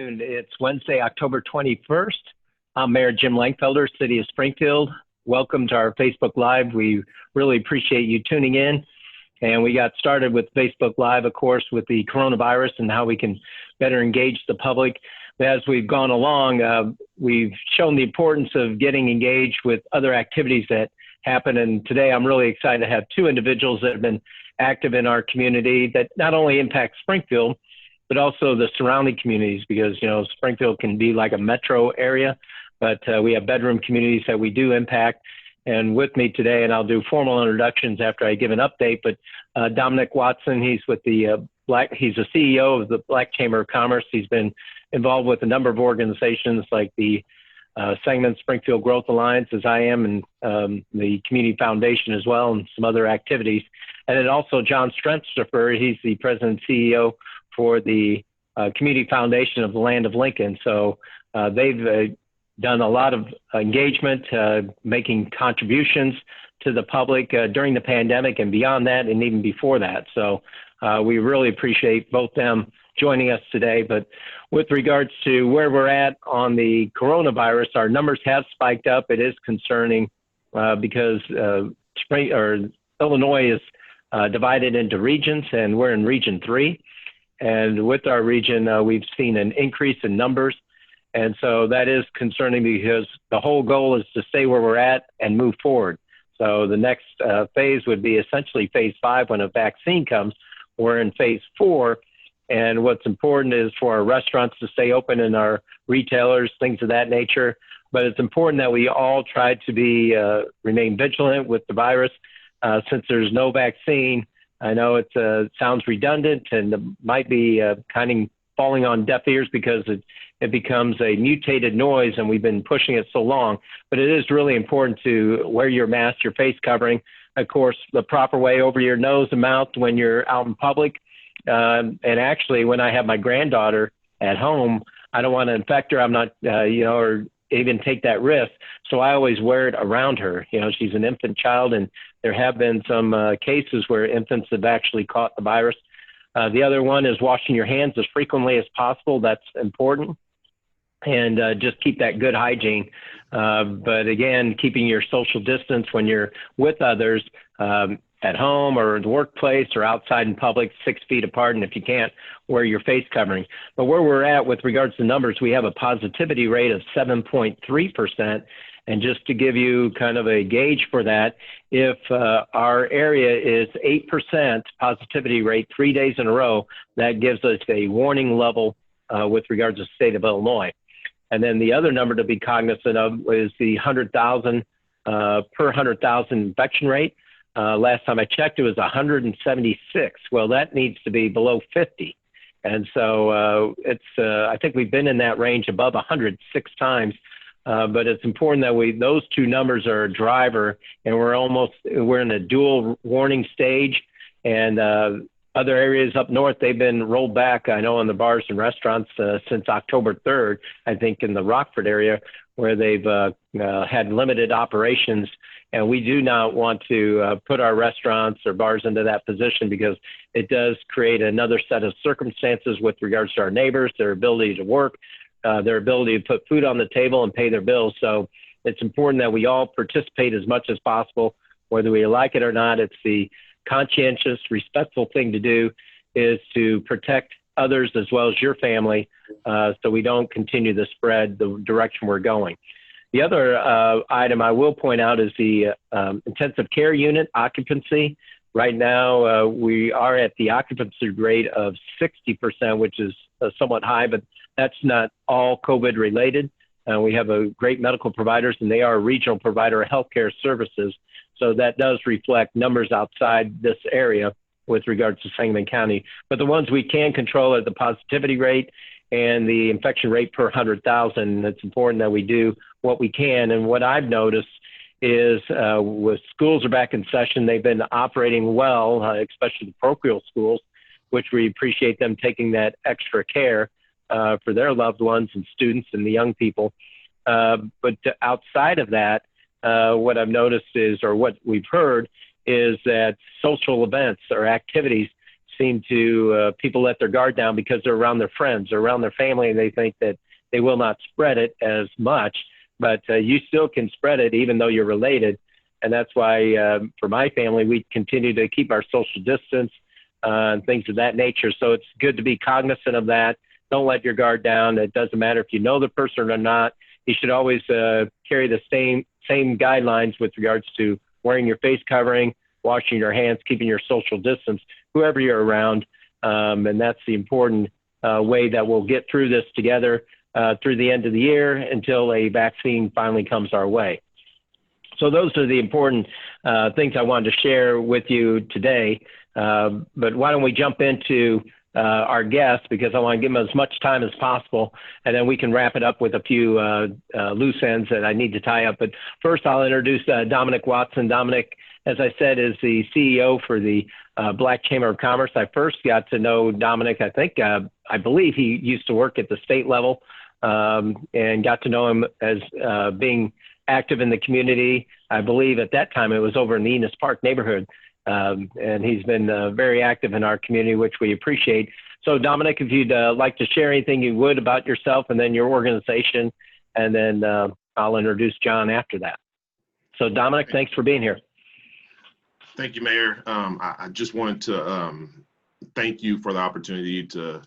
It's Wednesday, October 21st. I'm Mayor Jim Langfelder, City of Springfield. Welcome to our Facebook Live. We really appreciate you tuning in. And we got started with Facebook Live, of course, with the coronavirus and how we can better engage the public. As we've gone along, we've shown the importance of getting engaged with other activities that happen. And today I'm really excited to have two individuals that have been active in our community that not only impact Springfield, but also the surrounding communities, because, you know, Springfield can be like a metro area, but we have bedroom communities that we do impact. And with me today, and I'll do formal introductions after I give an update, but Dominic Watson, he's with the he's the CEO of the Black Chamber of Commerce. He's been involved with a number of organizations like the Sangamon Springfield Growth Alliance, as I am, and the Community Foundation as well, and some other activities. And then also John Strenstopher, he's the president and CEO for the Community Foundation of the Land of Lincoln. So they've done a lot of engagement, making contributions to the public during the pandemic and beyond that, and even before that. So we really appreciate both them joining us today. But with regards to where we're at on the coronavirus, our numbers have spiked up. It is concerning because Illinois is divided into regions, and we're in Region 3. And with our region, we've seen an increase in numbers. And so that is concerning because the whole goal is to stay where we're at and move forward. So the next phase would be essentially phase 5 when a vaccine comes. We're in phase 4. And what's important is for our restaurants to stay open and our retailers, things of that nature. But it's important that we all try to be remain vigilant with the virus since there's no vaccine. I know it sounds redundant and it might be kind of falling on deaf ears because it becomes a mutated noise, and we've been pushing it so long. But it is really important to wear your mask, your face covering, of course, the proper way over your nose and mouth when you're out in public. And actually, when I have my granddaughter at home, I don't want to infect her. I'm not, or even take that risk. So I always wear it around her. You know, she's an infant child, and there have been some cases where infants have actually caught the virus. The other one is washing your hands as frequently as possible. That's important. And just keep that good hygiene. But again, keeping your social distance when you're with others at home or the workplace or outside in public, 6 feet apart. And if you can't, wear your face covering. But where we're at with regards to numbers, we have a positivity rate of 7.3%. And just to give you kind of a gauge for that, if our area is 8% positivity rate 3 days in a row, that gives us a warning level with regards to the state of Illinois. And then the other number to be cognizant of is the 100,000 per 100,000 infection rate. Last time I checked, it was 176. Well, that needs to be below 50. And so I think we've been in that range above 106 times. But it's important that those two numbers are a driver, and we're in a dual warning stage. And other areas up north, they've been rolled back. I know in the bars and restaurants since October 3rd, I think in the Rockford area, where they've had limited operations. And we do not want to put our restaurants or bars into that position, because it does create another set of circumstances with regards to our neighbors, their ability to work, their ability to put food on the table and pay their bills. So it's important that we all participate as much as possible, whether we like it or not. It's the conscientious, respectful thing to do, is to protect others as well as your family, so we don't continue to spread the direction we're going. The other item I will point out is the intensive care unit occupancy. Right now, we are at the occupancy rate of 60%, which is somewhat high, but that's not all COVID related. We have great medical providers, and they are a regional provider of healthcare services. So that does reflect numbers outside this area with regards to Sangamon County. But the ones we can control are the positivity rate and the infection rate per 100,000. It's important that we do what we can. And what I've noticed is with schools are back in session, they've been operating well, especially the parochial schools, which we appreciate them taking that extra care for their loved ones and students and the young people. But outside of that, what I've noticed is, or what we've heard, is that social events or activities seem to, people let their guard down because they're around their friends or around their family, and they think that they will not spread it as much, but you still can spread it even though you're related. And that's why for my family, we continue to keep our social distance and things of that nature. So it's good to be cognizant of that. Don't let your guard down. It doesn't matter if you know the person or not. You should always carry the same guidelines with regards to wearing your face covering, washing your hands, keeping your social distance, whoever you're around. And that's the important way that we'll get through this together through the end of the year until a vaccine finally comes our way. So those are the important things I wanted to share with you today. But why don't we jump into our guests, because I want to give them as much time as possible, and then we can wrap it up with a few loose ends that I need to tie up. But first, I'll introduce Dominic Watson. Dominic, as I said, is the CEO for the Black Chamber of Commerce. I first got to know Dominic, I believe he used to work at the state level, and got to know him as being active in the community. I believe at that time it was over in the Enos Park neighborhood. And he's been very active in our community, which we appreciate. So Dominic, if you'd like to share anything you would about yourself and then your organization, and then I'll introduce John after that. So Dominic, thanks for being here. Thank you, Mayor. I just wanted to thank you for the opportunity to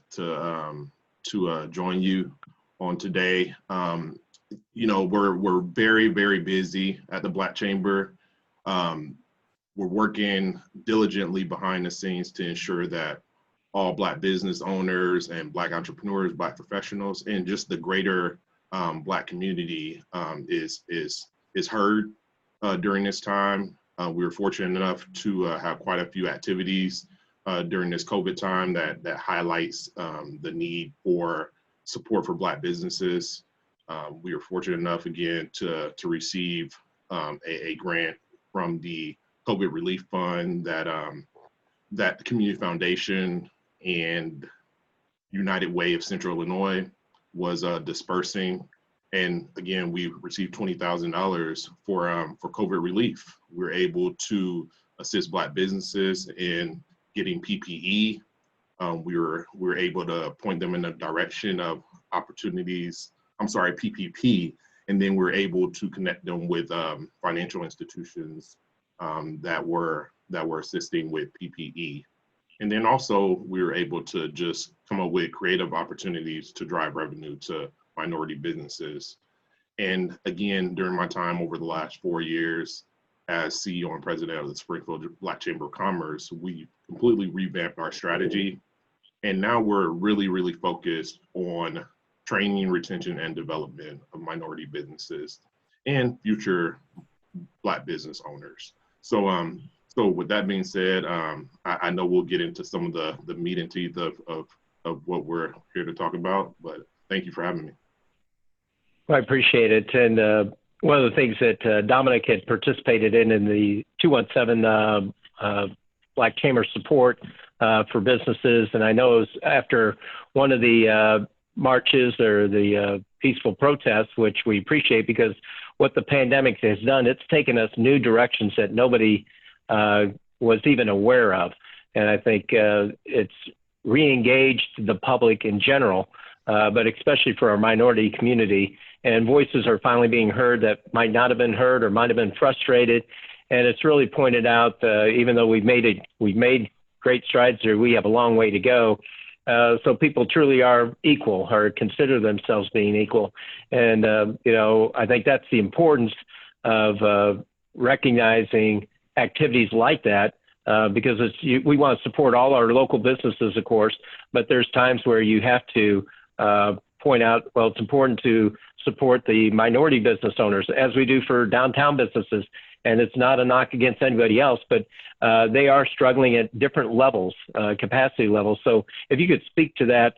join you on today. You know, we're very, very busy at the Black Chamber. We're working diligently behind the scenes to ensure that all Black business owners and Black entrepreneurs, Black professionals, and just the greater Black community is heard during this time. We were fortunate enough to have quite a few activities during this COVID time that highlights the need for support for Black businesses. We were fortunate enough again to receive a grant from the COVID Relief Fund that the Community Foundation and United Way of Central Illinois was dispersing. And again, we received $20,000 for COVID relief. We were able to assist Black businesses in getting PPE. We were able to point them in the direction of PPP, and then we're able to connect them with financial institutions that were assisting with PPE. And then also we were able to just come up with creative opportunities to drive revenue to minority businesses. And again, during my time over the last 4 years as CEO and president of the Springfield Black Chamber of Commerce, we completely revamped our strategy. And now we're really, really focused on training, retention, and development of minority businesses and future Black business owners. So with that being said, I know we'll get into some of the meat and teeth of what we're here to talk about, but thank you for having me. Well, I appreciate it. And one of the things that Dominic had participated in the 217 Black Chamber support for businesses, and I know it was after one of the marches or the peaceful protests, which we appreciate, because what the pandemic has done, it's taken us new directions that nobody was even aware of. And I think it's re-engaged the public in general, but especially for our minority community. And voices are finally being heard that might not have been heard or might have been frustrated. And it's really pointed out, even though we've made great strides there, we have a long way to go. So people truly are equal or consider themselves being equal. And, you know, I think that's the importance of recognizing activities like that, because we want to support all our local businesses, of course, but there's times where you have to point out, well, it's important to support the minority business owners, as we do for downtown businesses. And it's not a knock against anybody else, but they are struggling at different levels, capacity levels. So if you could speak to that,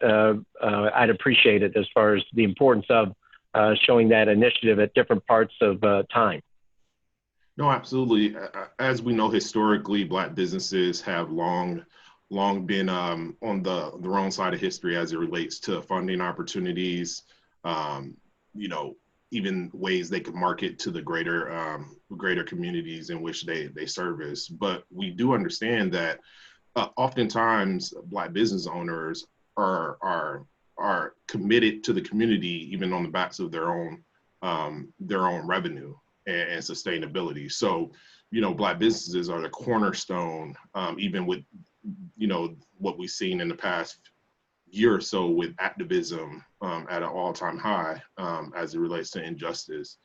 I'd appreciate it, as far as the importance of showing that initiative at different parts of time. No, absolutely. As we know, historically, Black businesses have long been on the wrong side of history as it relates to funding opportunities, you know, even ways they could market to the greater communities in which they service. But we do understand that oftentimes Black business owners are committed to the community, even on the backs of their own revenue and sustainability. So, Black businesses are the cornerstone, even with, what we've seen in the past year or so with activism at an all-time high as it relates to injustice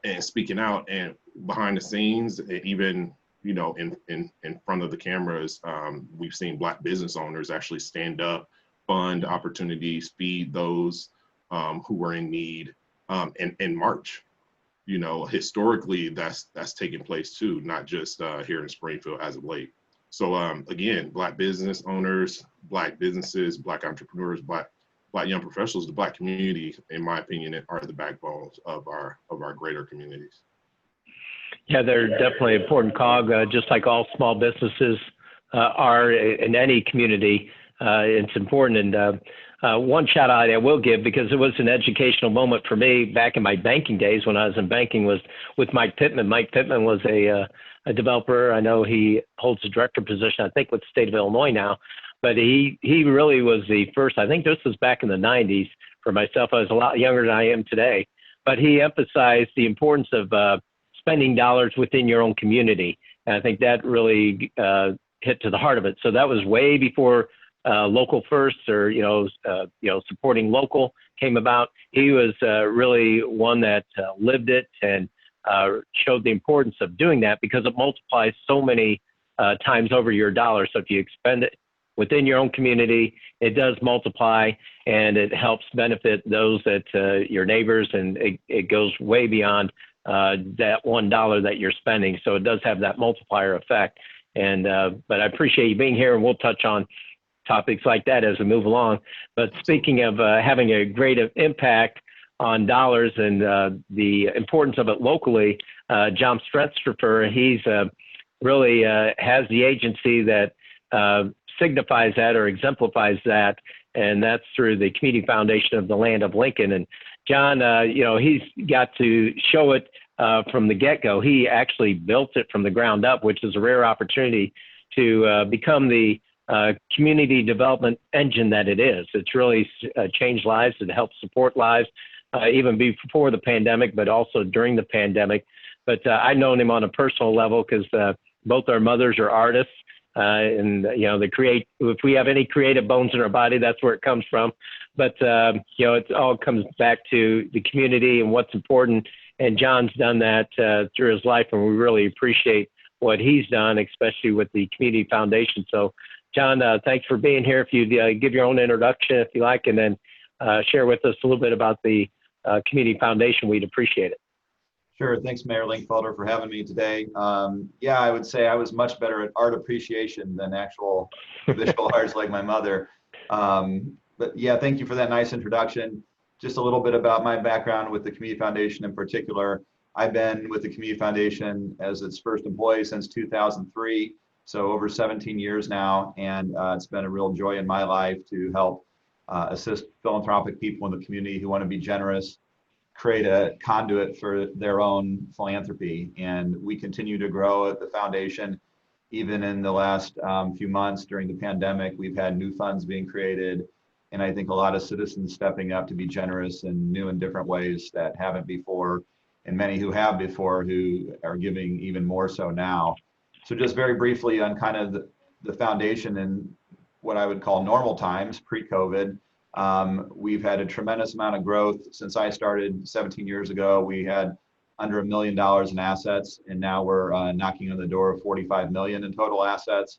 and speaking out and behind the scenes, even in front of the cameras. We've seen Black business owners actually stand up, fund opportunities, feed those who are in need, and march. Historically, that's taken place too, not just here in Springfield as of late. So again, Black business owners, Black businesses, Black entrepreneurs, Black young professionals, the Black community, in my opinion, are the backbones of our greater communities. Yeah, they're definitely an important cog, just like all small businesses are in any community. It's important. And one shout out I will give, because it was an educational moment for me back in my banking days when I was in banking, was with Mike Pittman. Mike Pittman was a developer. I know he holds a director position, I think, with the state of Illinois now. But he really was the first. I think this was back in the 90s. For myself, I was a lot younger than I am today. But he emphasized the importance of spending dollars within your own community. And I think that really hit to the heart of it. So that was way before local first, or supporting local came about. He was really one that lived it and showed the importance of doing that, because it multiplies so many times over your dollar. So if you expend it within your own community, it does multiply, and it helps benefit those that your neighbors, and it goes way beyond that $1 that you're spending. So it does have that multiplier effect. And but I appreciate you being here, and we'll touch on topics like that as we move along. But speaking of having a great impact on dollars and the importance of it locally, John Stretzifer, he's really has the agency that signifies that or exemplifies that, and that's through the Community Foundation of the Land of Lincoln. And John, he's got to show it from the get-go. He actually built it from the ground up, which is a rare opportunity to become the community development engine that it is. It's really changed lives. It helps support lives, even before the pandemic, but also during the pandemic. But I've known him on a personal level, because both our mothers are artists. And they create. If we have any creative bones in our body, that's where it comes from. But it all comes back to the community and what's important. And John's done that through his life, and we really appreciate what he's done, especially with the Community Foundation. So, John, thanks for being here. If you give your own introduction, if you like, and then share with us a little bit about the Community Foundation, we'd appreciate it. Sure. Thanks, Mayor Linkfelder, for having me today. Yeah, I would say I was much better at art appreciation than actual visual arts like my mother. But yeah, thank you for that nice introduction. Just a little bit about my background with the Community Foundation in particular. I've been with the Community Foundation as its first employee since 2003, so over 17 years now, and it's been a real joy in my life to help assist philanthropic people in the community who want to be generous, create a conduit for their own philanthropy. And we continue to grow at the foundation. Even in the last few months during the pandemic, we've had new funds being created, and I think a lot of citizens stepping up to be generous in new and different ways that haven't before, and many who have before who are giving even more so now. So just very briefly on kind of the foundation in what I would call normal times, pre-COVID, we've had a tremendous amount of growth. Since I started 17 years ago, we had under $1 million in assets, and now we're knocking on the door of 45 million in total assets.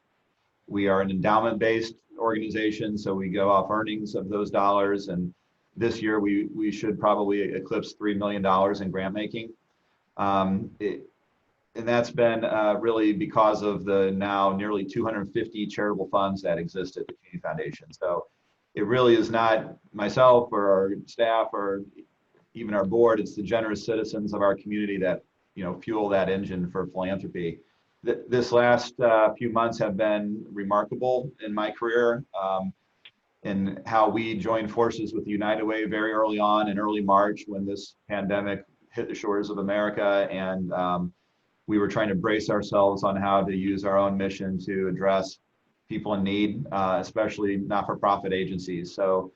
We are an endowment-based organization, so we go off earnings of those dollars, and this year we should probably eclipse $3 million in grant making. And that's been really because of the now nearly 250 charitable funds that exist at the Community Foundation. So it really is not myself or our staff or even our board, it's the generous citizens of our community that fuel that engine for philanthropy. This last few months have been remarkable in my career, in how we joined forces with the United Way very early on in early March when this pandemic hit the shores of America, and we were trying to brace ourselves on how to use our own mission to address people in need, especially not-for-profit agencies. So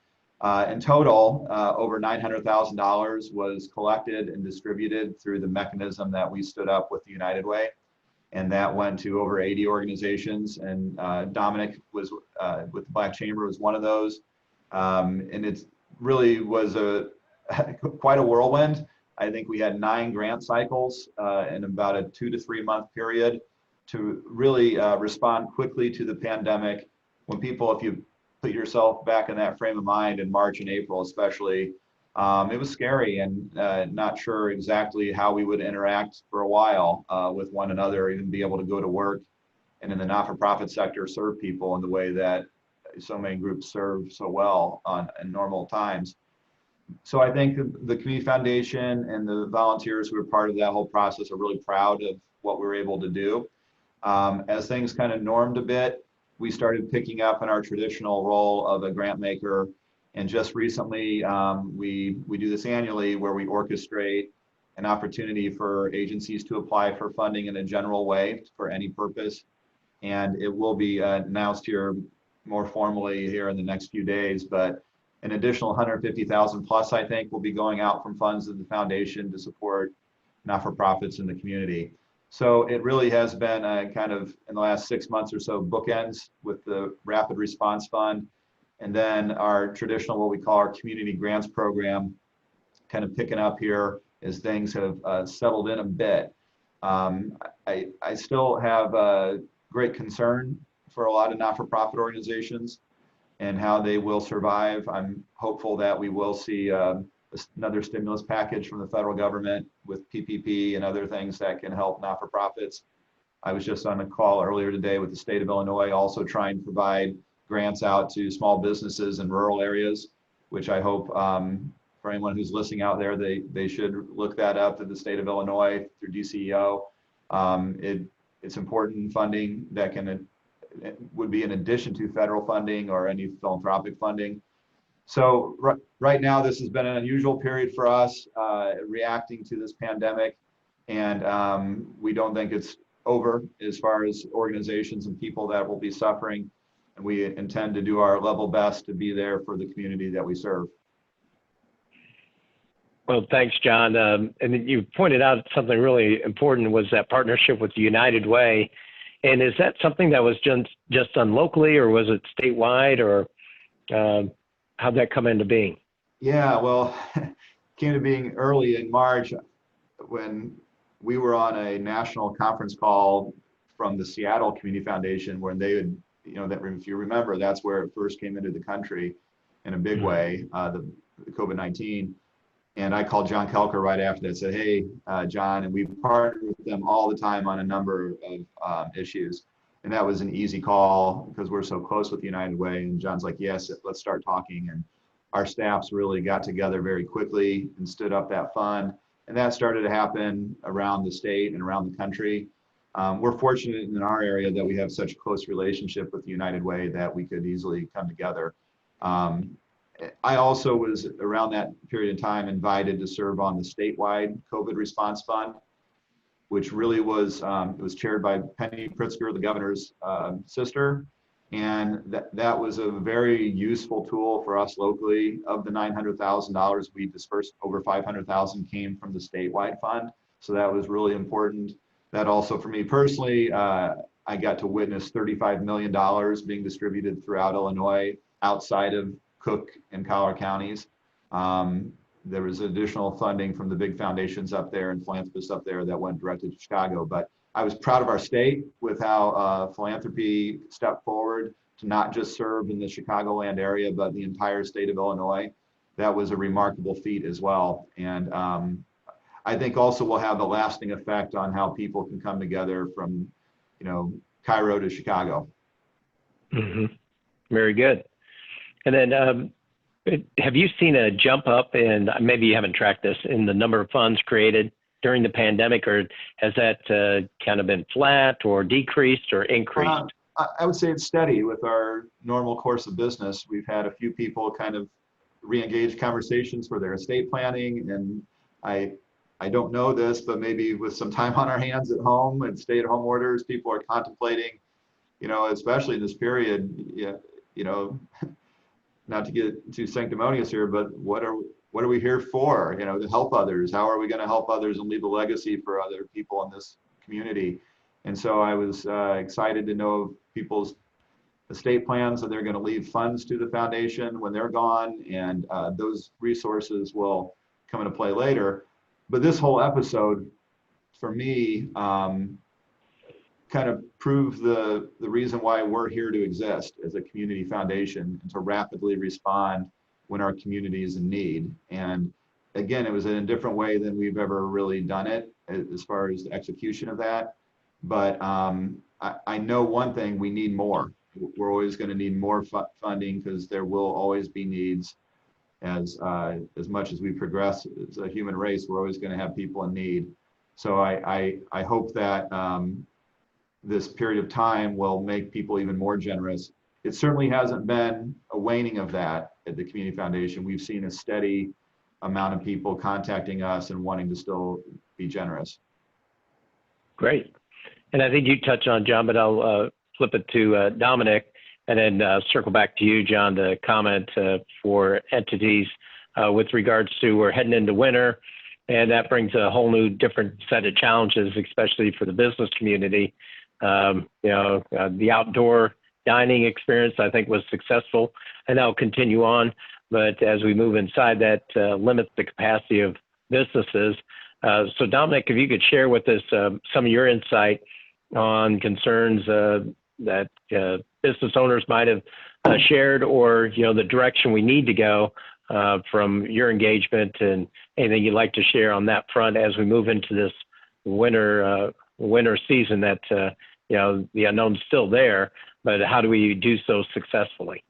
in total, over $900,000 was collected and distributed through the mechanism that we stood up with the United Way. And that went to over 80 organizations. And Dominic was with the Black Chamber was one of those. And it really was quite a whirlwind. I think we had 9 grant cycles in about a 2 to 3 month period to really respond quickly to the pandemic. When people, if you put yourself back in that frame of mind in March and April especially, it was scary and not sure exactly how we would interact for a while with one another, even be able to go to work and in the not-for-profit sector serve people in the way that so many groups serve so well in normal times. So I think the Community Foundation and the volunteers who were part of that whole process are really proud of what we were able to do. As things kind of normed a bit, we started picking up in our traditional role of a grant maker. And just recently, we do this annually where we orchestrate an opportunity for agencies to apply for funding in a general way for any purpose. And it will be announced here more formally here in the next few days, but an additional 150,000 plus, I think, will be going out from funds of the foundation to support not-for-profits in the community. So it really has been kind of in the last 6 months or so bookends with the Rapid Response Fund, and then our traditional, what we call our community grants program, kind of picking up here as things have settled in a bit. I still have a great concern for a lot of not-for-profit organizations and how they will survive. I'm hopeful that we will see another stimulus package from the federal government with PPP and other things that can help not-for-profits. I was just on a call earlier today with the state of Illinois, also trying to provide grants out to small businesses in rural areas, which I hope for anyone who's listening out there, they should look that up at the state of Illinois through DCEO. It's important funding that would be in addition to federal funding or any philanthropic funding. So right now, this has been an unusual period for us reacting to this pandemic, and we don't think it's over as far as organizations and people that will be suffering. And we intend to do our level best to be there for the community that we serve. Well, thanks, John. And you pointed out something really important was that partnership with the United Way. And is that something that was just done locally, or was it statewide, or how'd that come into being? Yeah, well, came to being early in March when we were on a national conference call from the Seattle Community Foundation, where they had, that if you remember, that's where it first came into the country in a big way, the COVID-19. And I called John Kelker right after that, said, hey, John, and we've partnered with them all the time on a number of issues. And that was an easy call because we're so close with the United Way. And John's like, yes, let's start talking. And our staffs really got together very quickly and stood up that fund. And that started to happen around the state and around the country. We're fortunate in our area that we have such a close relationship with the United Way that we could easily come together. I also was around that period of time invited to serve on the statewide COVID response fund, which really was, it was chaired by Penny Pritzker, the governor's sister. And that was a very useful tool for us locally. Of the $900,000 we dispersed, over 500,000 came from the statewide fund. So that was really important. That also for me personally, I got to witness $35 million being distributed throughout Illinois outside of Cook and Collier counties. There was additional funding from the big foundations up there and philanthropists up there that went directly to Chicago. But I was proud of our state with how philanthropy stepped forward to not just serve in the Chicagoland area, but the entire state of Illinois. That was a remarkable feat as well. And I think also will have a lasting effect on how people can come together from, Cairo to Chicago. Mm-hmm. Very good. And then have you seen a jump up in, maybe you haven't tracked this, in the number of funds created during the pandemic, or has that kind of been flat or decreased or increased? I would say it's steady with our normal course of business. We've had a few people kind of re-engage conversations for their estate planning, and I don't know this, but maybe with some time on our hands at home and stay-at-home orders, people are contemplating especially in this period, yeah, you know, not to get too sanctimonious here, but what are we here for? To help others. How are we going to help others and leave a legacy for other people in this community? And so I was excited to know of people's estate plans that they're going to leave funds to the foundation when they're gone, and those resources will come into play later. But this whole episode, for me, kind of proved the reason why we're here to exist as a community foundation, and to rapidly respond when our community is in need. And again, it was in a different way than we've ever really done it as far as the execution of that. But I know one thing: we need more. We're always going to need more funding, because there will always be needs. As much as we progress as a human race, we're always going to have people in need. So I hope that this period of time will make people even more generous. It certainly hasn't been a waning of that at the Community Foundation. We've seen a steady amount of people contacting us and wanting to still be generous. Great. And I think you touched on, John, but I'll flip it to Dominic, and then circle back to you, John, to comment for entities with regards to, we're heading into winter, and that brings a whole new different set of challenges, especially for the business community. The outdoor dining experience, I think, was successful, and that'll continue on. But as we move inside, that limits the capacity of businesses. So Dominic, if you could share with us some of your insight on concerns that business owners might have shared, or the direction we need to go from your engagement, and anything you'd like to share on that front as we move into this winter season. That the unknown's still there, but how do we do so successfully?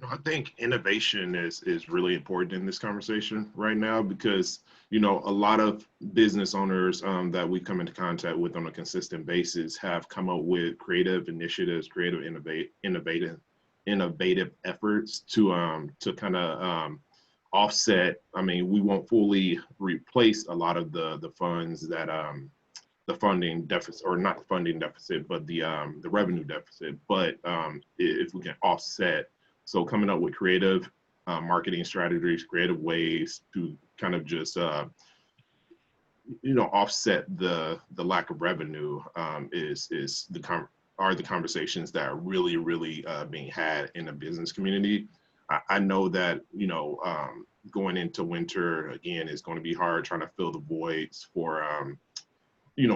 I think innovation is really important in this conversation right now, because a lot of business owners that we come into contact with on a consistent basis have come up with creative initiatives, creative innovative efforts to kind of offset. I mean, we won't fully replace a lot of the funds that the funding deficit, or not the funding deficit, but the revenue deficit. But if we can offset. So coming up with creative marketing strategies, creative ways to kind of just, offset the lack of revenue are the conversations that are really being had in the business community. I know that, going into winter, again, is going to be hard trying to fill the voids for,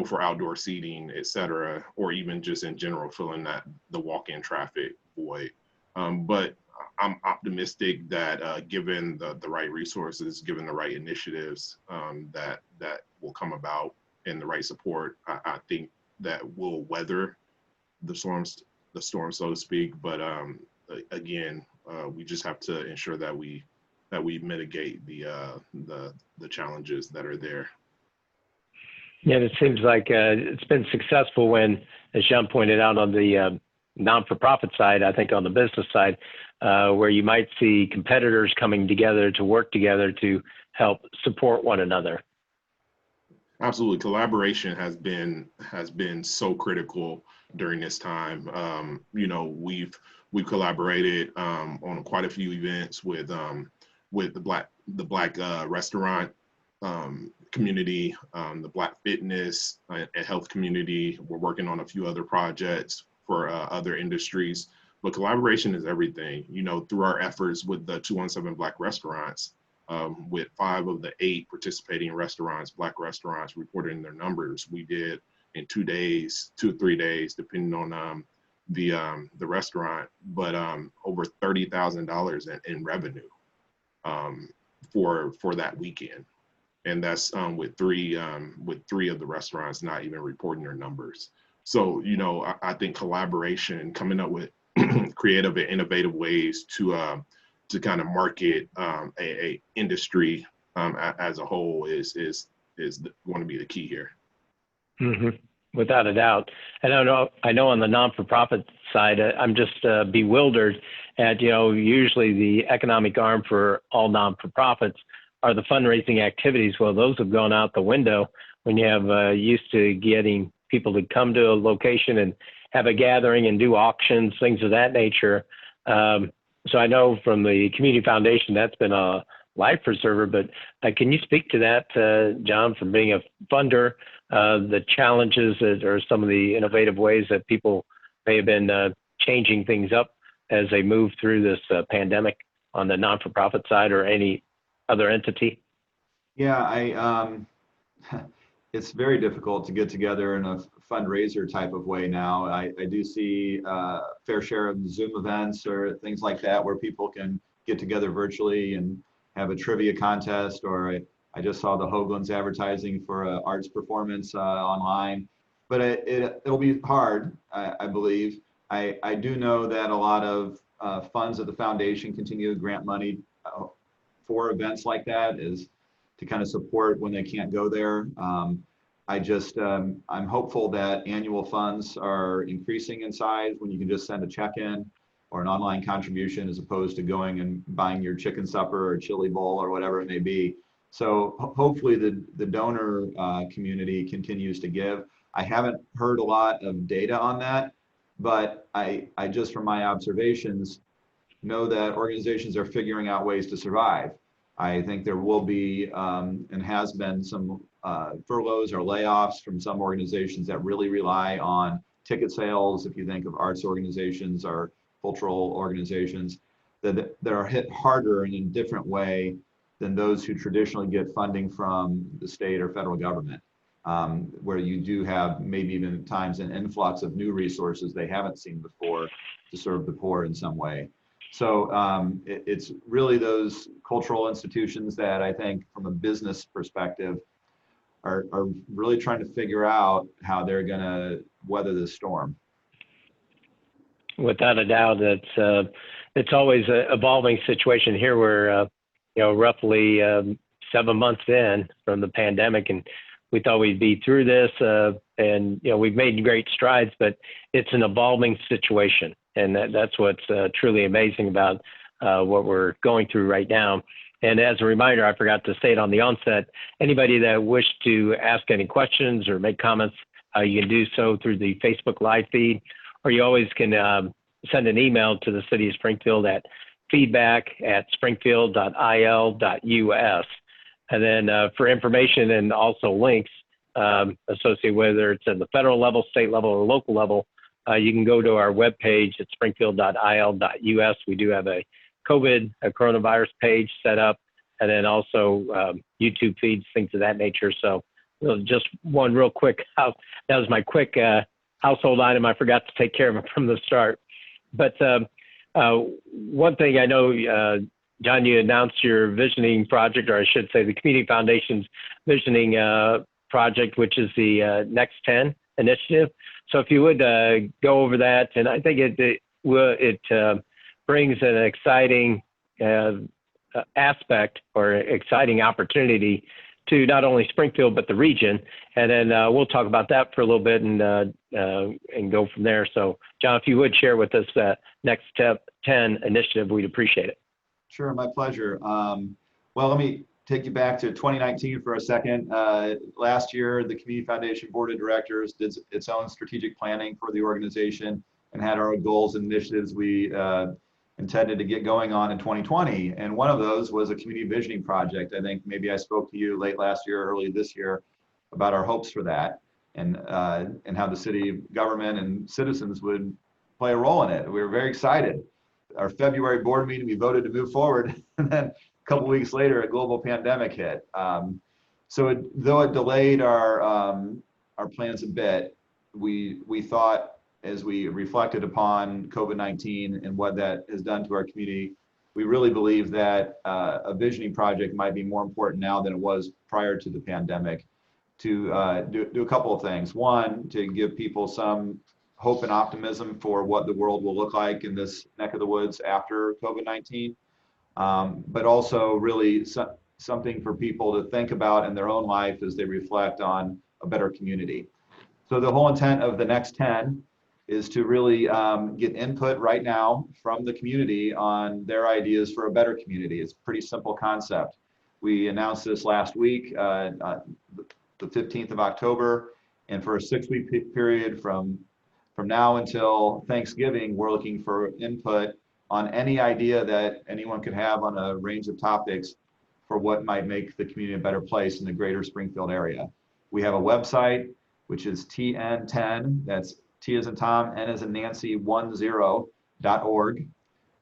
for outdoor seating, et cetera, or even just in general, filling the walk-in traffic void. But I'm optimistic that given the right resources, given the right initiatives that will come about, and the right support, I think that we'll weather the storm, so to speak. But again, we just have to ensure that we mitigate the challenges that are there. Yeah, it seems like it's been successful when, as John pointed out, on the non-for-profit side, I think on the business side, where you might see competitors coming together to work together to help support one another. Absolutely, collaboration has been so critical during this time. We've collaborated on quite a few events with the Black restaurant community, the Black fitness and health community. We're working on a few other projects for other industries, but collaboration is everything. Through our efforts with the 217 Black restaurants, with 5 of the 8 participating restaurants, Black restaurants, reporting their numbers, we did in 2 or 3 days, depending on the restaurant, but over $30,000 in revenue for that weekend, and that's with three of the restaurants not even reporting their numbers. So I think collaboration, coming up with creative and innovative ways to kind of market a industry as a whole is going to be the key here. Mm-hmm. Without a doubt. And I know on the non-for-profit side, I'm just bewildered at, usually the economic arm for all non-for-profits are the fundraising activities. Well, those have gone out the window when you have used to getting people to come to a location have a gathering and do auctions, things of that nature. So I know from the Community Foundation that's been a life preserver, but can you speak to that, John, from being a funder, the challenges that are some of the innovative ways that people may have been changing things up as they move through this pandemic on the non-for-profit side or any other entity? Yeah, it's very difficult to get together in a fundraiser type of way now. I do see a fair share of Zoom events or things like that where people can get together virtually and have a trivia contest, or I just saw the Hoagland's advertising for an arts performance online. But it'll be hard, I believe. I do know that a lot of funds at the foundation continue to grant money for events like that, is to kind of support when they can't go there. I'm hopeful that annual funds are increasing in size when you can just send a check-in or an online contribution as opposed to going and buying your chicken supper or chili bowl or whatever it may be. So hopefully the donor community continues to give. I haven't heard a lot of data on that, but I just from my observations know that organizations are figuring out ways to survive. I think there will be and has been some furloughs or layoffs from some organizations that really rely on ticket sales. If you think of arts organizations or cultural organizations that are hit harder in a different way than those who traditionally get funding from the state or federal government, where you do have maybe even at times an influx of new resources they haven't seen before to serve the poor in some way. So it's really those cultural institutions that I think from a business perspective are really trying to figure out how they're going to weather this storm. Without a doubt, it's always an evolving situation here. We're roughly 7 months in from the pandemic, and we thought we'd be through this, and we've made great strides, but it's an evolving situation, and that's what's truly amazing about what we're going through right now. And as a reminder, I forgot to say it on the onset, anybody that wished to ask any questions or make comments, you can do so through the Facebook Live feed, or you always can send an email to the City of Springfield at feedback@springfield.il.us. And then for information and also links associated, whether it's at the federal level, state level, or local level, you can go to our webpage at springfield.il.us. We do have a coronavirus page set up, and then also YouTube feeds, things of that nature. So just one real quick, that was my quick household item. I forgot to take care of it from the start. But one thing I know, John, you announced your visioning project, or I should say the Community Foundation's visioning project, which is the Next 10 initiative. So if you would go over that, and I think it brings an exciting aspect or exciting opportunity to not only Springfield, but the region. And then we'll talk about that for a little bit and go from there. So John, if you would share with us that Next 10 initiative, we'd appreciate it. Sure, my pleasure. Well, let me take you back to 2019 for a second. Last year, the Community Foundation Board of Directors did its own strategic planning for the organization and had our goals and initiatives we intended to get going on in 2020. And one of those was a community visioning project. I think maybe I spoke to you late last year, early this year, about our hopes for that and how the city government and citizens would play a role in it. We were very excited. Our February board meeting, we voted to move forward, and then a couple weeks later, a global pandemic hit. So though it delayed our plans a bit, we thought, as we reflected upon COVID-19 and what that has done to our community, we really believe that a visioning project might be more important now than it was prior to the pandemic to do a couple of things. One, to give people some hope and optimism for what the world will look like in this neck of the woods after COVID-19, but also really something for people to think about in their own life as they reflect on a better community. So the whole intent of the Next 10 is to really get input right now from the community on their ideas for a better community. It's a pretty simple concept. We announced this last week, the 15th of October, and for a 6-week period from from now until Thanksgiving, we're looking for input on any idea that anyone could have on a range of topics for what might make the community a better place in the greater Springfield area. We have a website, which is TN10, that's T as in Tom, N as in Nancy, 10.org.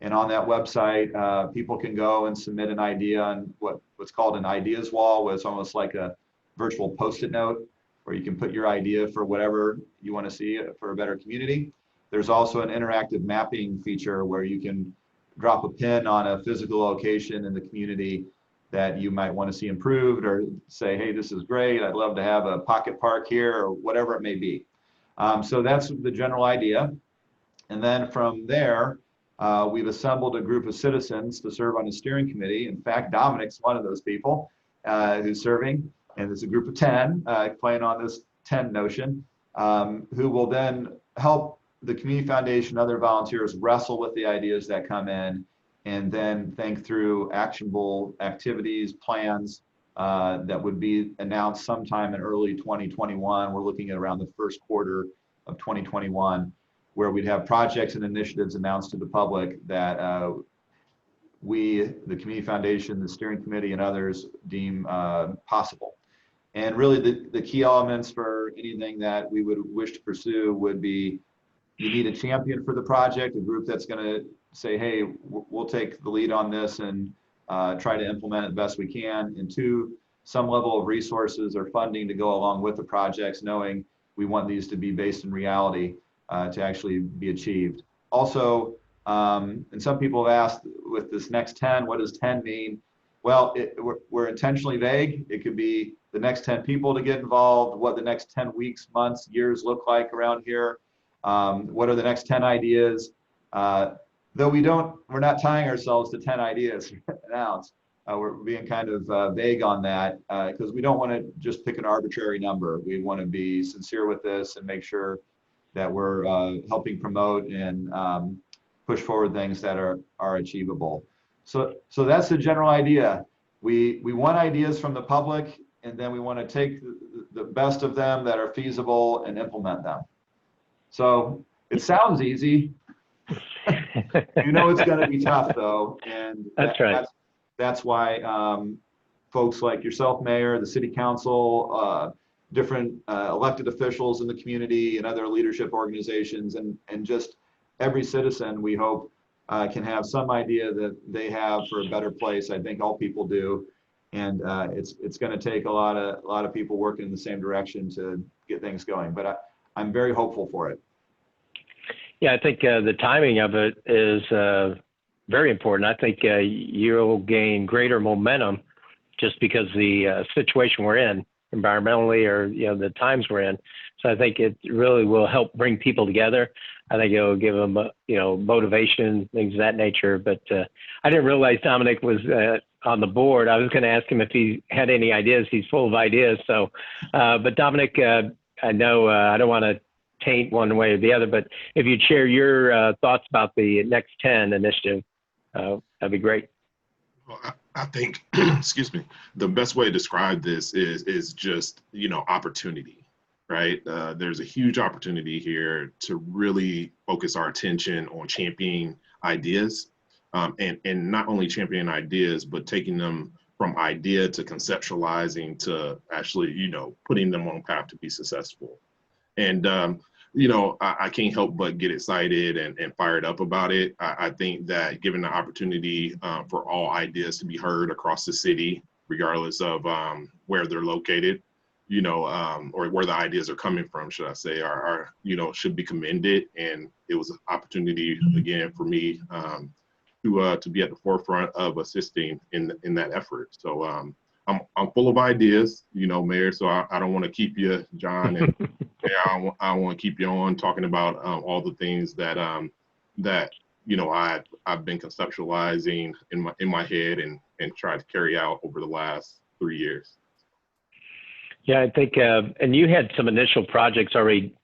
And on that website, people can go and submit an idea on what's called an ideas wall, where it's almost like a virtual Post-it note, where you can put your idea for whatever you want to see for a better community. There's also an interactive mapping feature where you can drop a pin on a physical location in the community that you might want to see improved, or say, hey, this is great, I'd love to have a pocket park here, or whatever it may be. So that's the general idea. And then from there, we've assembled a group of citizens to serve on the steering committee. In fact, Dominic's one of those people who's serving, and there's a group of 10 playing on this 10 notion, who will then help the Community Foundation, other volunteers wrestle with the ideas that come in, and then think through actionable activities, plans that would be announced sometime in early 2021. We're looking at around the first quarter of 2021, where we'd have projects and initiatives announced to the public that we, the Community Foundation, the steering committee, and others deem possible. And really the key elements for anything that we would wish to pursue would be, you need a champion for the project, a group that's going to say, hey, we'll take the lead on this and try to implement it the best we can. And two, some level of resources or funding to go along with the projects, knowing we want these to be based in reality to actually be achieved. Also, and some people have asked, with this next 10, what does 10 mean? Well, we're intentionally vague. It could be the next 10 people to get involved, what the next 10 weeks, months, years look like around here. What are the next 10 ideas? Though we're not tying ourselves to 10 ideas announced. We're being kind of vague on that because we don't want to just pick an arbitrary number. We want to be sincere with this and make sure that we're helping promote and push forward things that are achievable. So that's the general idea. We want ideas from the public, and then we want to take the best of them that are feasible and implement them. So it sounds easy. You know it's going to be tough, though, and that's right. That's why folks like yourself, Mayor, the City Council, different elected officials in the community, and other leadership organizations, and just every citizen, we hope, can have some idea that they have for a better place. I think all people do, and it's going to take a lot of people working in the same direction to get things going. But I'm very hopeful for it. Yeah, I think the timing of it is very important. I think you'll gain greater momentum just because the situation we're in environmentally, or the times we're in. So I think it really will help bring people together. I think it'll give them motivation, things of that nature. But I didn't realize Dominic was on the board. I was going to ask him if he had any ideas. He's full of ideas. So, but Dominic, I know I don't want to taint one way or the other, but if you'd share your thoughts about the Next 10 initiative, that'd be great. Well, I think, excuse me, the best way to describe this is just, opportunity, right? There's a huge opportunity here to really focus our attention on championing ideas, and not only championing ideas, but taking them from idea to conceptualizing to actually, putting them on a path to be successful. And, I can't help but get excited and fired up about it. I think that given the opportunity for all ideas to be heard across the city, regardless of where they're located, or where the ideas are coming from, should I say, are should be commended. And it was an opportunity, again, for me to be at the forefront of assisting in that effort. So I'm full of ideas, Mayor, so I don't want to keep you, John, and I want to keep you on talking about all the things that I've been conceptualizing in my head and tried to carry out over the last 3 years. Yeah, I think, and you had some initial projects already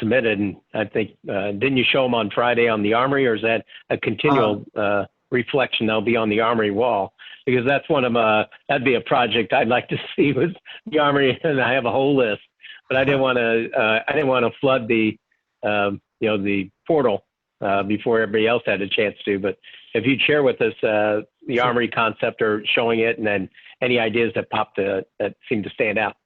submitted, and I think, didn't you show them on Friday on the Armory, or is that a continual reflection that'll be on the Armory wall? Because that's one of that'd be a project I'd like to see with the Armory, and I have a whole list. But I didn't want to flood the the portal before everybody else had a chance to. But if you'd share with us the Armory concept or showing it, and then any ideas that popped that seemed to stand out.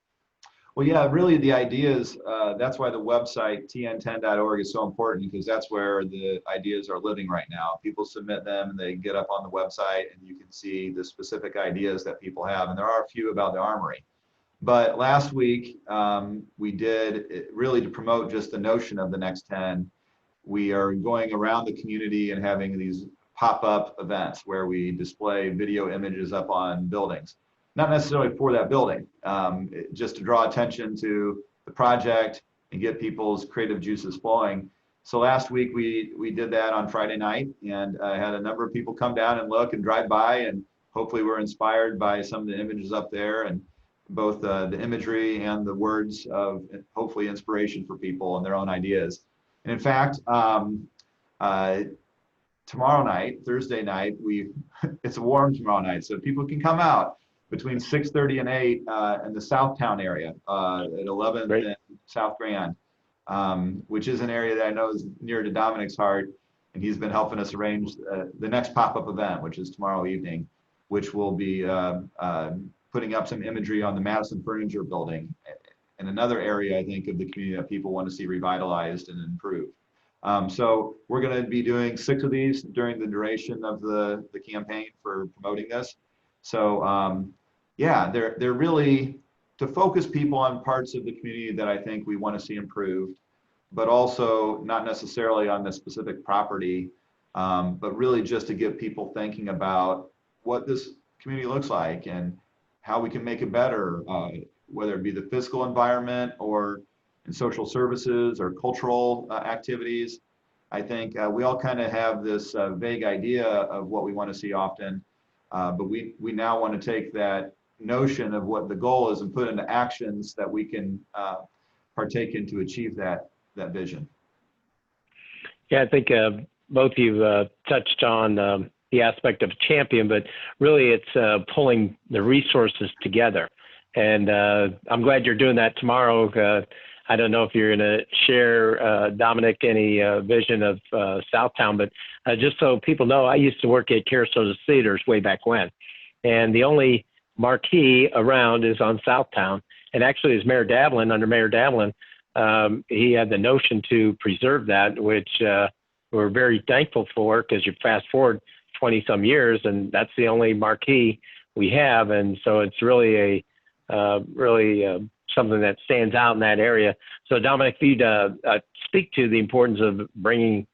Well, yeah, really the ideas, that's why the website tn10.org is so important, because that's where the ideas are living right now. People submit them and they get up on the website and you can see the specific ideas that people have. And there are a few about the Armory. But last week, we did really to promote just the notion of the Next 10. We are going around the community and having these pop-up events where we display video images up on buildings. Not necessarily for that building, just to draw attention to the project and get people's creative juices flowing. So last week we did that on Friday night, and I had a number of people come down and look and drive by, and hopefully we're inspired by some of the images up there, and both the imagery and the words of hopefully inspiration for people and their own ideas. And in fact, tomorrow night, Thursday night, it's warm tomorrow night, so people can come out between 6:30 and 8 in the Southtown area at 11th Great. and South Grand, which is an area that I know is near to Dominic's heart, and he's been helping us arrange the next pop-up event, which is tomorrow evening, which will be putting up some imagery on the Madison Furniture Building, and another area I think of the community that people want to see revitalized and improved. So we're going to be doing 6 of these during the duration of the campaign for promoting this. So yeah, they're really to focus people on parts of the community that I think we want to see improved, but also not necessarily on the specific property, but really just to get people thinking about what this community looks like and how we can make it better, whether it be the physical environment or in social services or cultural activities. I think we all kind of have this vague idea of what we want to see often, but we now want to take that notion of what the goal is and put into actions that we can partake in to achieve that vision. Yeah, I think both of you touched on the aspect of champion, but really it's pulling the resources together. And I'm glad you're doing that tomorrow. I don't know if you're going to share, Dominic, any vision of Southtown, but just so people know, I used to work at Sarasota Theaters way back when. And the only marquee around is on Southtown. And actually, as Mayor Davlin, under Mayor Davlin, he had the notion to preserve that, which we're very thankful for, because you fast forward 20 some years and that's the only marquee we have. And so it's really something that stands out in that area. So Dominic, if you'd speak to the importance of bringing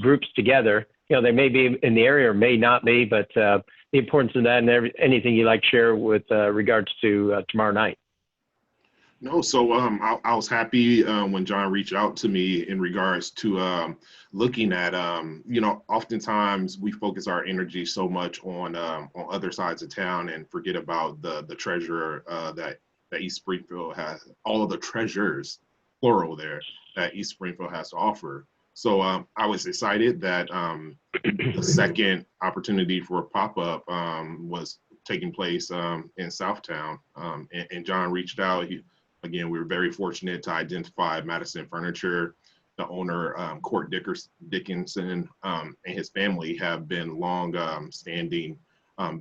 groups together, they may be in the area or may not be, but the importance of that and anything you'd like to share with regards to tomorrow night. No, so I was happy when John reached out to me in regards to looking at, oftentimes we focus our energy so much on other sides of town and forget about the treasure that East Springfield has, all of the treasures, plural there, that East Springfield has to offer. So I was excited that the second opportunity for a pop-up was taking place in Southtown, and John reached out. Again, we were very fortunate to identify Madison Furniture. The owner, Court Dickinson, and his family have been long-standing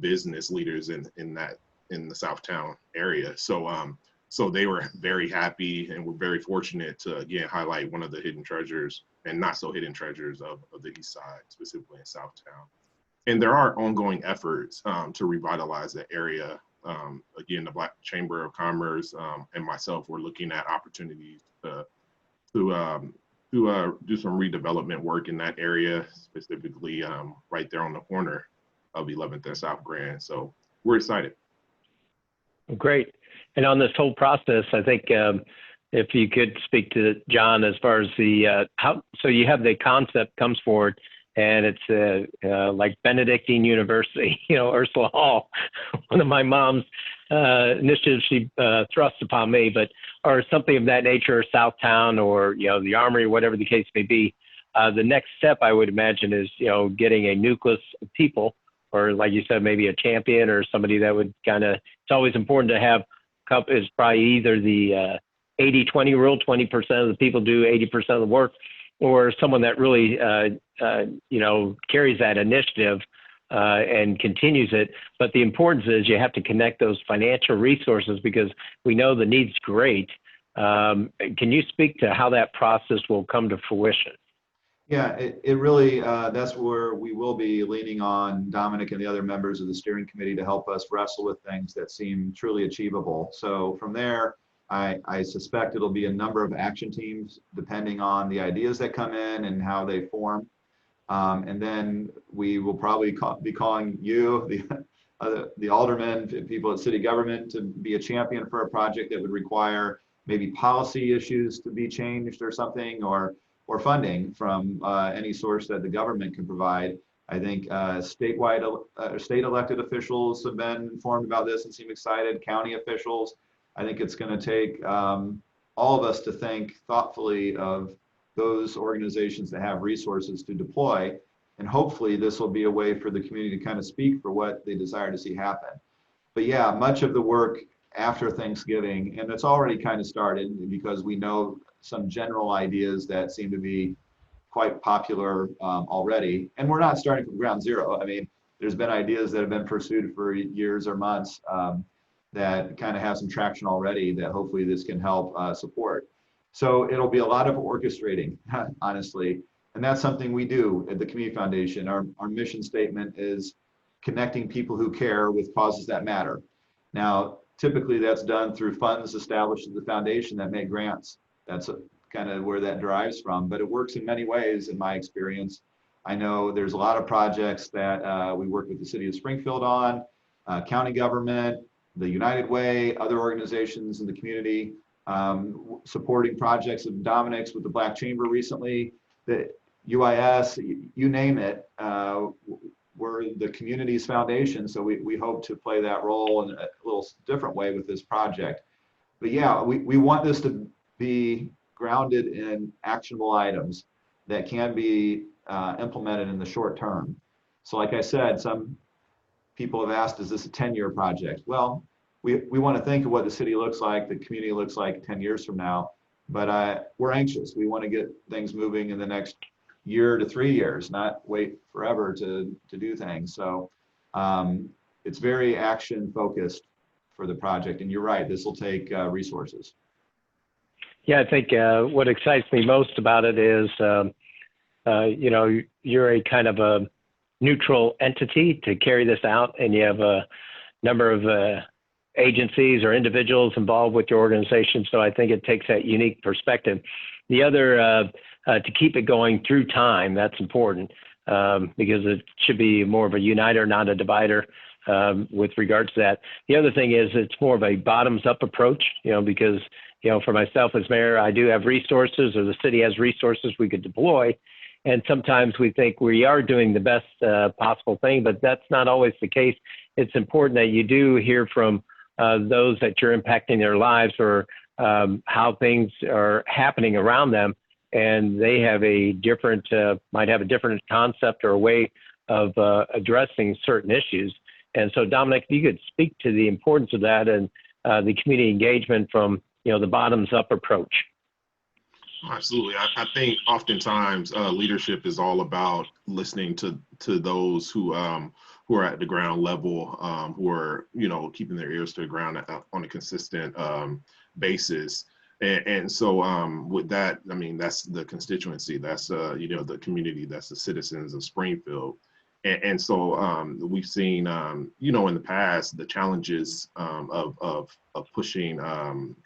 business leaders in the Southtown area. So they were very happy, and we're very fortunate to again highlight one of the hidden treasures and not so hidden treasures of the East Side, specifically in Southtown. And there are ongoing efforts to revitalize the area. Again, the Black Chamber of Commerce and myself were looking at opportunities to do some redevelopment work in that area, specifically right there on the corner of 11th and South Grand. So we're excited. Great. And on this whole process, I think if you could speak to John as far as so you have the concept comes forward, and it's like Benedictine University, Ursula Hall, one of my mom's initiatives she thrust upon me, or something of that nature, or Southtown, or, the Armory, whatever the case may be. The next step, I would imagine, is, getting a nucleus of people, or like you said, maybe a champion or somebody that would it's always important to have, is probably either the 80-20 rule, 20% of the people do 80% of the work, or someone that really, carries that initiative and continues it. But the importance is you have to connect those financial resources because we know the need's great. Can you speak to how that process will come to fruition? Yeah, it really, that's where we will be leaning on Dominic and the other members of the steering committee to help us wrestle with things that seem truly achievable. So from there, I suspect it'll be a number of action teams depending on the ideas that come in and how they form. And then we will probably be calling you, the aldermen, people at city government, to be a champion for a project that would require maybe policy issues to be changed or something, or funding from any source that the government can provide. I think statewide, state elected officials have been informed about this and seem excited, county officials. I think it's going to take all of us to think thoughtfully of those organizations that have resources to deploy. And hopefully this will be a way for the community to kind of speak for what they desire to see happen. But yeah, much of the work after Thanksgiving, and it's already kind of started because we know some general ideas that seem to be quite popular already. And we're not starting from ground zero. I mean, there's been ideas that have been pursued for years or months that kind of have some traction already that hopefully this can help support. So it'll be a lot of orchestrating, honestly. And that's something we do at the Community Foundation. Our mission statement is connecting people who care with causes that matter. Now, typically that's done through funds established at the foundation that make grants. That's kind of where that derives from, but it works in many ways in my experience. I know there's a lot of projects that we work with the City of Springfield on, county government, the United Way, other organizations in the community, supporting projects of Dominic's with the Black Chamber recently, the UIS, you name it. We're the community's foundation, so we hope to play that role in a little different way with this project. But yeah, we want this to be grounded in actionable items that can be implemented in the short term. So like I said, some people have asked, is this a 10-year project? Well, we want to think of what the city looks like, the community looks like 10 years from now, but we're anxious. We want to get things moving in the next year to 3 years, not wait forever to do things. So it's very action focused for the project. And you're right, this will take resources. Yeah, I think what excites me most about it is, you're a kind of a neutral entity to carry this out, and you have a number of agencies or individuals involved with your organization. So I think it takes that unique perspective. The other, to keep it going through time, that's important because it should be more of a uniter, not a divider with regards to that. The other thing is it's more of a bottoms up approach, because for myself as mayor, I do have resources, or the city has resources we could deploy. And sometimes we think we are doing the best possible thing, but that's not always the case. It's important that you do hear from those that you're impacting their lives, or how things are happening around them. And they have a different, might have a different concept or a way of addressing certain issues. And so, Dominic, if you could speak to the importance of that and the community engagement from the bottoms up approach. Absolutely. I think oftentimes leadership is all about listening to those who are at the ground level, who are keeping their ears to the ground on a consistent basis. And so with that, I mean, that's the constituency, that's the community, that's the citizens of Springfield. And so we've seen, in the past, the challenges of pushing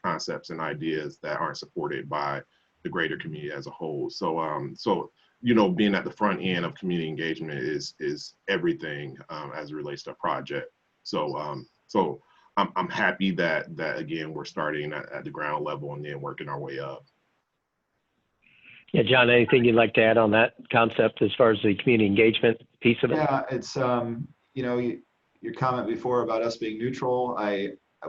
concepts and ideas that aren't supported by the greater community as a whole. So being at the front end of community engagement is everything as it relates to a project. So I'm happy that again we're starting at the ground level and then working our way up. Yeah, John, anything you'd like to add on that concept as far as the community engagement piece of it? Yeah, it's your comment before about us being neutral.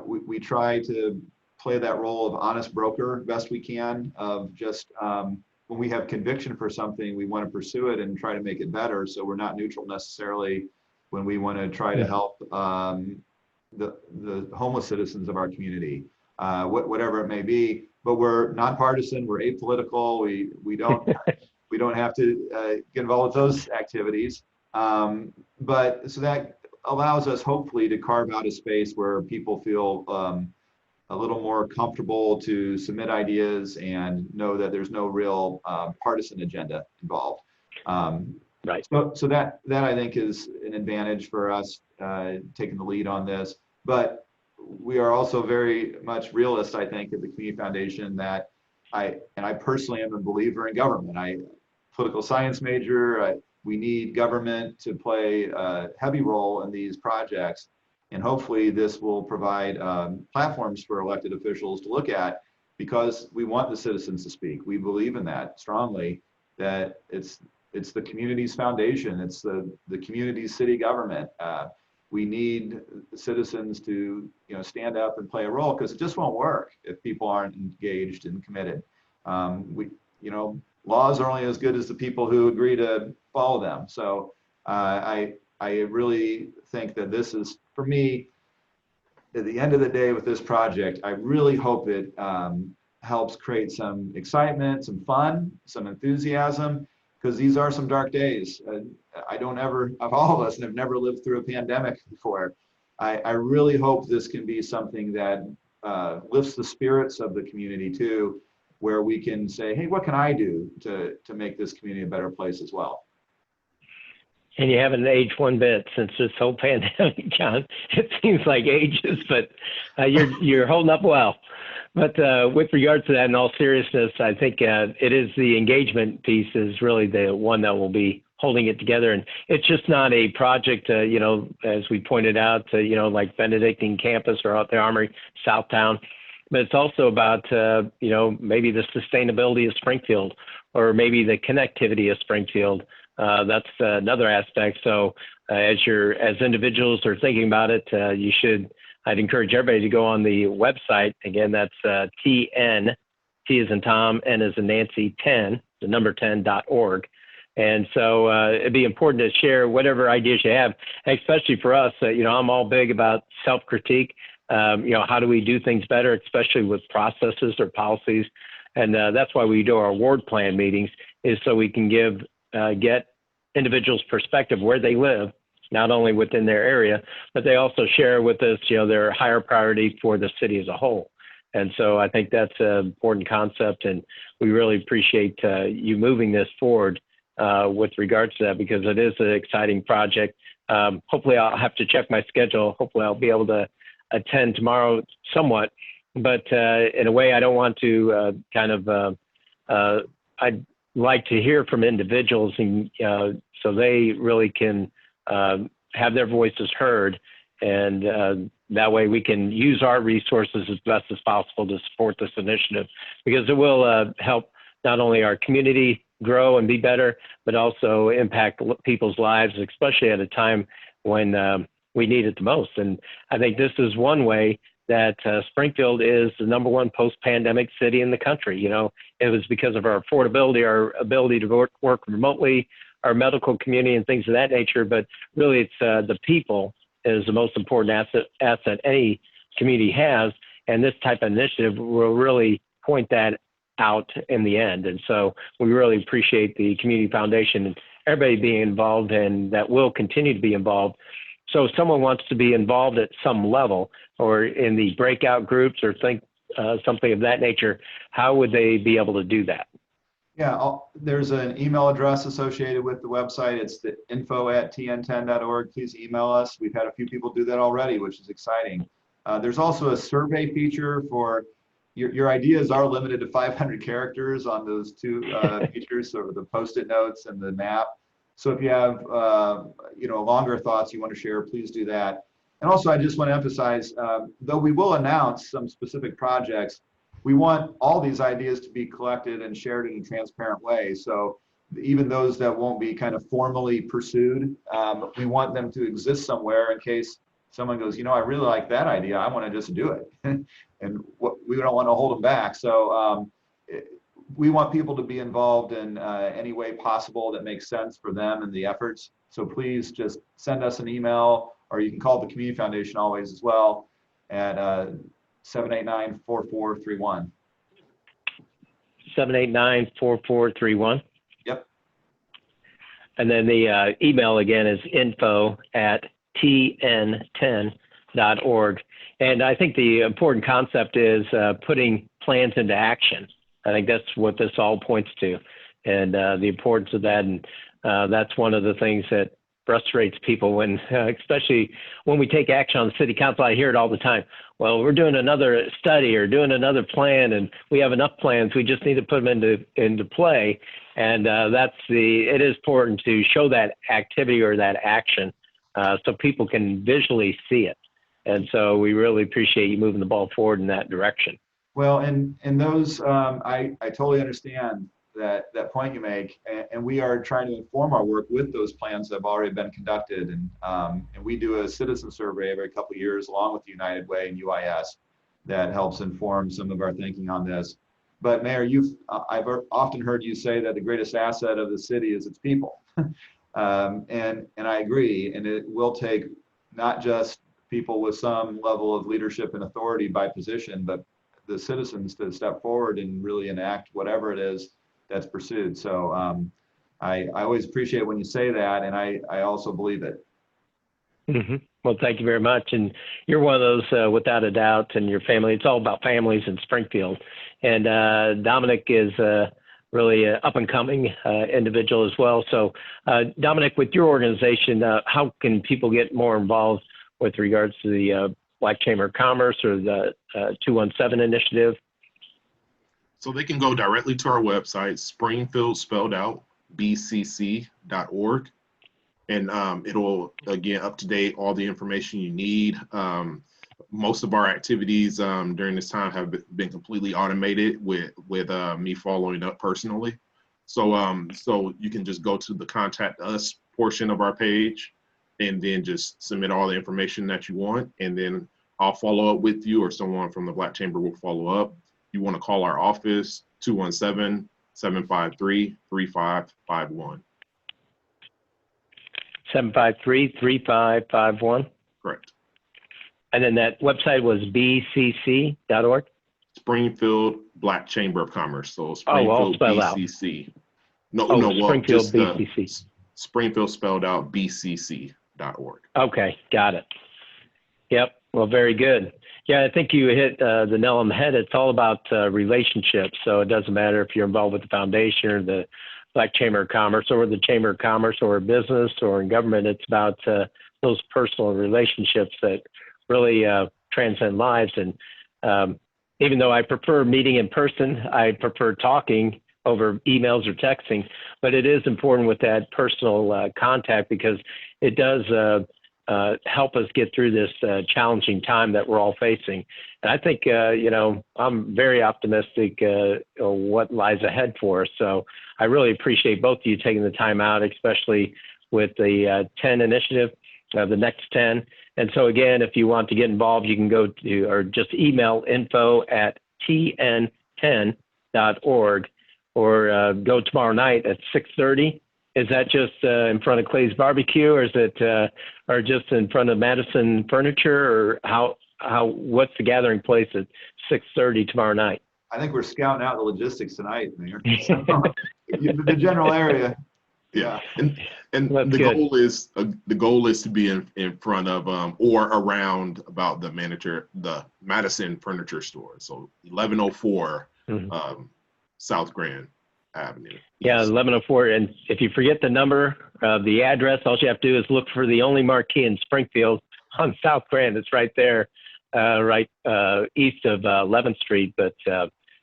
We try to play that role of honest broker best we can, of just when we have conviction for something, we want to pursue it and try to make it better. So we're not neutral necessarily when we want to try to help the homeless citizens of our community, whatever it may be. But we're nonpartisan, we're apolitical, we don't we don't have to get involved with those activities. But so that allows us hopefully to carve out a space where people feel a little more comfortable to submit ideas and know that there's no real partisan agenda involved. Right. So that I think is an advantage for us taking the lead on this. But we are also very much realists, I think, at the Community Foundation that I personally am a believer in government. Political science major. We need government to play a heavy role in these projects. And hopefully this will provide platforms for elected officials to look at, because we want the citizens to speak. We believe in that strongly, that it's the community's foundation. It's the community's city government. We need citizens to stand up and play a role, because it just won't work if people aren't engaged and committed. Laws are only as good as the people who agree to follow them. So I really think that this is, for me, at the end of the day with this project, I really hope it helps create some excitement, some fun, some enthusiasm, because these are some dark days. Of all of us, and have never lived through a pandemic before. I really hope this can be something that lifts the spirits of the community too, where we can say, hey, what can I do to make this community a better place as well? And you haven't aged one bit since this whole pandemic, John. It seems like ages, but you're holding up well. But with regard to that, in all seriousness, I think it is the engagement piece is really the one that will be holding it together. And it's just not a project, as we pointed out, like Benedictine campus or out the Armory, Southtown. But it's also about, maybe the sustainability of Springfield, or maybe the connectivity of Springfield. That's another aspect. So as individuals are thinking about it, I'd encourage everybody to go on the website. Again, that's TN, T as in Tom, N as in Nancy, 10, the number 10.org. And so it'd be important to share whatever ideas you have, especially for us. I'm all big about self-critique. How do we do things better, especially with processes or policies? And that's why we do our ward plan meetings, is so we can get individuals' perspective where they live, not only within their area, but they also share with us, their higher priority for the city as a whole. And so I think that's an important concept, and we really appreciate you moving this forward with regards to that, because it is an exciting project. Hopefully I'll have to check my schedule. Hopefully I'll be able to attend tomorrow somewhat, but in a way I don't want to I'd like to hear from individuals, and so they really can have their voices heard, and that way we can use our resources as best as possible to support this initiative, because it will help not only our community grow and be better, but also impact people's lives, especially at a time when we need it the most. And I think this is one way that Springfield is the #1 post-pandemic city in the country. It was because of our affordability, our ability to work remotely, our medical community and things of that nature. But really, it's the people is the most important asset any community has. And this type of initiative will really point that out in the end. And so we really appreciate the Community Foundation and everybody being involved, and that will continue to be involved. So if someone wants to be involved at some level, or in the breakout groups, or think something of that nature, how would they be able to do that? Yeah, there's an email address associated with the website. It's the info@tn10.org. Please email us. We've had a few people do that already, which is exciting. There's also a survey feature for your ideas are limited to 500 characters on those two features, so the Post-it notes and the map. So if you have longer thoughts you want to share, please do that. And also, I just want to emphasize, though we will announce some specific projects, we want all these ideas to be collected and shared in a transparent way. So even those that won't be kind of formally pursued, we want them to exist somewhere in case someone goes, I really like that idea, I want to just do it. And we don't want to hold them back. So we want people to be involved in any way possible that makes sense for them and the efforts. So please just send us an email, or you can call the Community Foundation always as well at 789-4431. 789-4431. Yep. And then the email again is info@tn10.org. And I think the important concept is putting plans into action. I think that's what this all points to, and the importance of that. And that's one of the things that frustrates people when, especially when we take action on the city council. I hear it all the time. Well, we're doing another study or doing another plan, and we have enough plans. We just need to put them into play. And it is important to show that activity or that action so people can visually see it. And so we really appreciate you moving the ball forward in that direction. Well, and those, I totally understand that point you make, and we are trying to inform our work with those plans that have already been conducted, and we do a citizen survey every couple of years along with the United Way and UIS that helps inform some of our thinking on this. But Mayor, I've often heard you say that the greatest asset of the city is its people, and I agree, and it will take not just people with some level of leadership and authority by position, but the citizens to step forward and really enact whatever it is that's pursued. So I always appreciate when you say that, and I also believe it. Mm-hmm. Well, thank you very much. And you're one of those, without a doubt, and your family. It's all about families in Springfield. And Dominic is really an up-and-coming individual as well. So Dominic, with your organization, how can people get more involved with regards to the Black Chamber of Commerce or the 217 initiative? So they can go directly to our website, Springfield spelled out, bcc.org. And it'll, again, up to date, all the information you need. Most of our activities during this time have been completely automated with me following up personally. So you can just go to the contact us portion of our page and then just submit all the information that you want. And then I'll follow up with you, or someone from the Black Chamber will follow up. You want to call our office, 217-753-3551. 753-3551. Correct. And then that website was bcc.org? Springfield Black Chamber of Commerce. So Springfield BCC. Springfield BCC. Springfield spelled out, bcc.org. Okay, got it. Yep, well, very good. Yeah, I think you hit the nail on the head. It's all about relationships. So it doesn't matter if you're involved with the foundation or the Black Chamber of Commerce or the Chamber of Commerce or a business or in government. It's about those personal relationships that really transcend lives. And even though I prefer meeting in person, I prefer talking over emails or texting, but it is important with that personal contact because it does help us get through this challenging time that we're all facing. And I think, I'm very optimistic what lies ahead for us. So I really appreciate both of you taking the time out, especially with the 10 initiative, the next 10. And so again, if you want to get involved, you can go to, or just email info@tn10.org, or go tomorrow night at 6:30. Is that just in front of Clay's Barbecue, or is it, or just in front of Madison Furniture, or what's the gathering place at 6:30 tomorrow night? I think we're scouting out the logistics tonight, Mayor. The general area. Yeah, and the goal is to be in front of or around about the Madison Furniture Store. So 1104 South Grand Avenue. Yeah, 1104. And if you forget the number of the address, all you have to do is look for the only marquee in Springfield on South Grand. It's right there, right east of 11th Street. But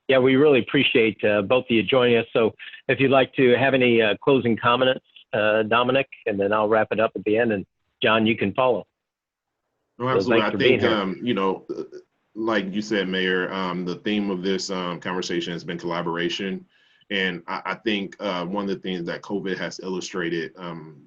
yeah, we really appreciate both of you joining us. So if you'd like to have any closing comments, Dominic, and then I'll wrap it up at the end. And John, you can follow. No, absolutely. So I think, like you said, Mayor, the theme of this conversation has been collaboration. And I think one of the things that COVID has illustrated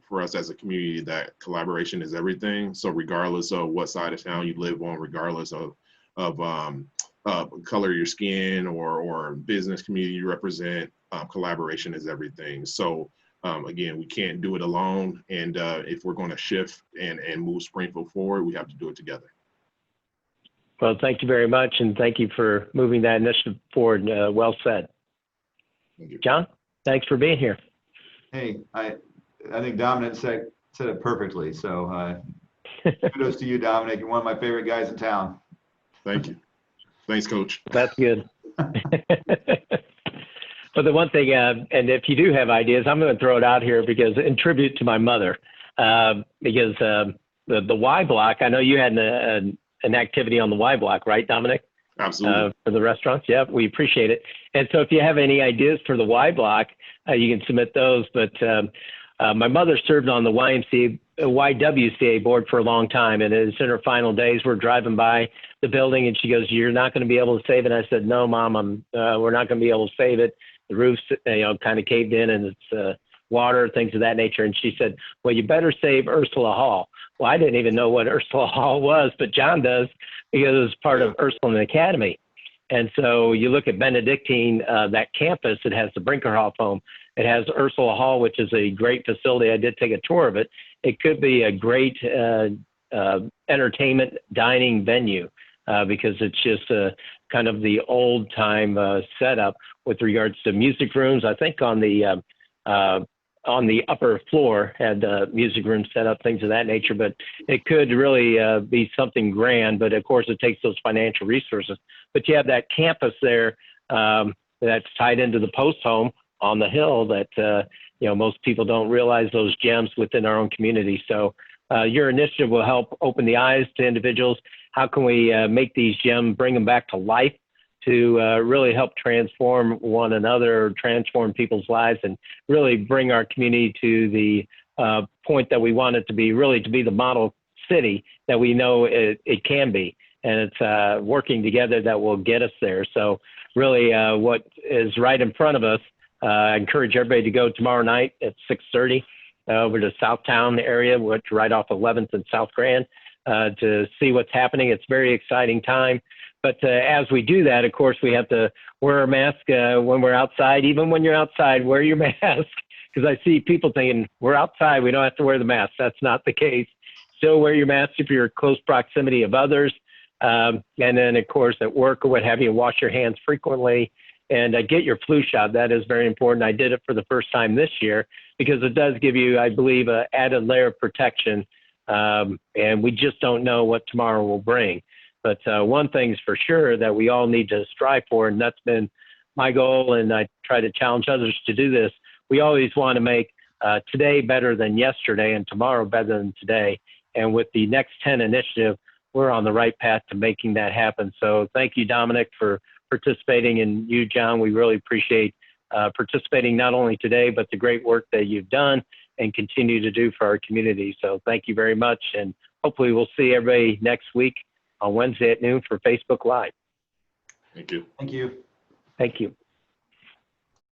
for us as a community, that collaboration is everything. So regardless of what side of town you live on, regardless of color of your skin or business community you represent, collaboration is everything. So again, we can't do it alone. And if we're going to shift and move Springfield forward, we have to do it together. Well, thank you very much. And thank you for moving that initiative forward. Well said. Thank you. John, thanks for being here. Hey, I think Dominic said it perfectly. So kudos to you, Dominic. You're one of my favorite guys in town. Thank you. Thanks, Coach. That's good. But the one thing, and if you do have ideas, I'm going to throw it out here because in tribute to my mother, because the Y block, I know you had an activity on the Y block, right, Dominic? Absolutely. For the restaurants. Yeah, we appreciate it. And so if you have any ideas for the Y block, you can submit those. But my mother served on the YWCA board for a long time, and it's in her final days. We're driving by the building, and she goes, "You're not going to be able to save it." And I said, "No, Mom, we're not going to be able to save it. The roof's kind of caved in, and it's water, things of that nature." And she said, "Well, you better save Ursula Hall." Well, I didn't even know what Ursula Hall was, but John does because it was part of Ursuline Academy. And so you look at Benedictine, that campus, it has the Brinkerhoff home. It has Ursula Hall, which is a great facility. I did take a tour of it. It could be a great entertainment dining venue because it's just kind of the old time setup with regards to music rooms. I think on the upper floor had music rooms set up, things of that nature, but it could really be something grand. But of course, it takes those financial resources. But you have that campus there that's tied into the post home on the hill that most people don't realize those gems within our own community. So your initiative will help open the eyes to individuals. How can we make these gems, bring them back to life, to really help transform one another, transform people's lives, and really bring our community to the point that we want it to be, really to be the model city that we know it can be. And it's working together that will get us there. So really what is right in front of us, I encourage everybody to go tomorrow night at 6:30 over to Southtown area, which right off 11th and South Grand, to see what's happening. It's a very exciting time. But as we do that, of course, we have to wear a mask when we're outside. Even when you're outside, wear your mask. Because I see people thinking, we're outside, we don't have to wear the mask. That's not the case. Still wear your mask if you're in close proximity of others. And then, of course, at work or what have you, wash your hands frequently. And get your flu shot. That is very important. I did it for the first time this year because it does give you, I believe, an added layer of protection. And we just don't know what tomorrow will bring. But one thing's for sure that we all need to strive for, and that's been my goal, and I try to challenge others to do this. We always want to make today better than yesterday and tomorrow better than today. And with the Next 10 initiative, we're on the right path to making that happen. So thank you, Dominic, for participating, and you, John, we really appreciate participating not only today, but the great work that you've done and continue to do for our community. So thank you very much, and hopefully we'll see everybody next week on Wednesday at noon for Facebook Live. Thank you. Thank you. Thank you.